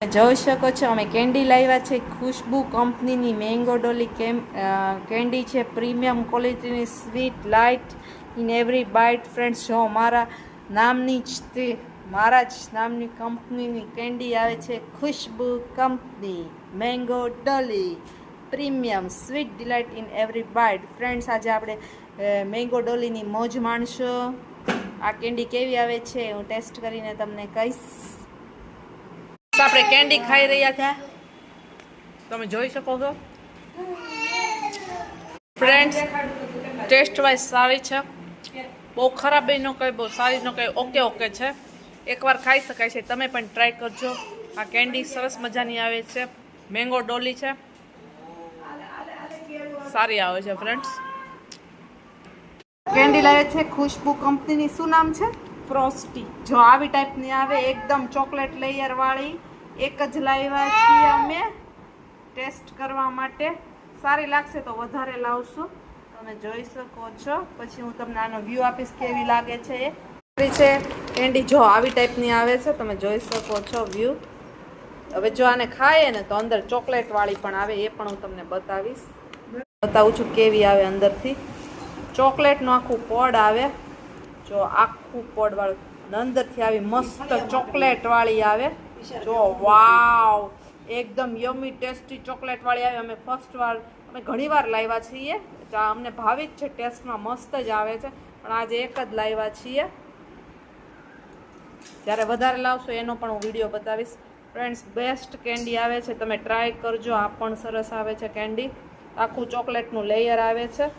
જોઈ શકો છો અમે કેન્ડી લાવ્યા છે ખુશ્બુ કંપનીની મેંગો ડોલી કેન્ડી છે પ્રીમિયમ ક્વોલિટીની sweet light in every bite friends જો મારા જ નામની કંપનીની કેન્ડી આવે છે Khushbu company mango Dolly premium sweet delight in every bite friends આજે આપણે મેંગો ડોલીની મોજ માણશો આ કેન્ડી કેવી આવે છે હું ટેસ્ટ કરીને તમને કહીશ આપણે કેન્ડી ખાઈ રહ્યા હતા તમે જોઈ શકો છો ફ્રેન્ડ્સ ટેસ્ટ વાઇઝ સારી છે બહુ ખરાબ ન કહે બહુ સારી ન કહે ઓકે છે એકવાર ખાઈ શકાય છે તમે પણ ટ્રાય કરજો આ કેન્ડી સરસ મજાની આવે છે મેંગો ડોલી છે સારી આવે છે ફ્રેન્ડ્સ કેન્ડી લાવે છે ખુશ્બુ કંપનીની શું નામ છે ફ્રોસ્ટી જો આવી ટાઈપની આવે એકદમ ચોકલેટ લેયર વાળી એક જ લાવ્યા છીએ અમે ટેસ્ટ કરવા માટે સારી લાગશે તો વધારે લાવશું તમે જોઈ શકો છો પછી હું તમને આનો વ્યૂ આપીશ કેવી લાગે છે એ છે કેન્ડી જો આવી ટાઈપની આવે છે તમે જોઈ શકો છો વ્યૂ હવે જો આને ખાઈએ ને તો અંદર ચોકલેટ વાળી પણ આવે એ પણ હું તમને બતાવું છું કેવી આવે અંદરથી ચોકલેટનું આખું પડ આવે જો આખું પડ વાળું અંદરથી આવી મસ્ત ચોકલેટ વાળી આવે જો વાવ એકદમ યમી ટેસ્ટી ચોકલેટ વાળી આવે અમે ઘણી વાર લાવ્યા છીએ અમને ભાવી જ છે ટેસ્ટમાં મસ્ત જ આવે છે પણ આજે એક જ લાવ્યા છીએ જ્યારે વધારે લાવશો એનો પણ હું વિડીયો બતાવીશ ફ્રેન્ડ્સ બેસ્ટ કેન્ડી આવે છે તમે ટ્રાય કરજો આ પણ સરસ આવે છે કેન્ડી આખું ચોકલેટનું લેયર આવે છે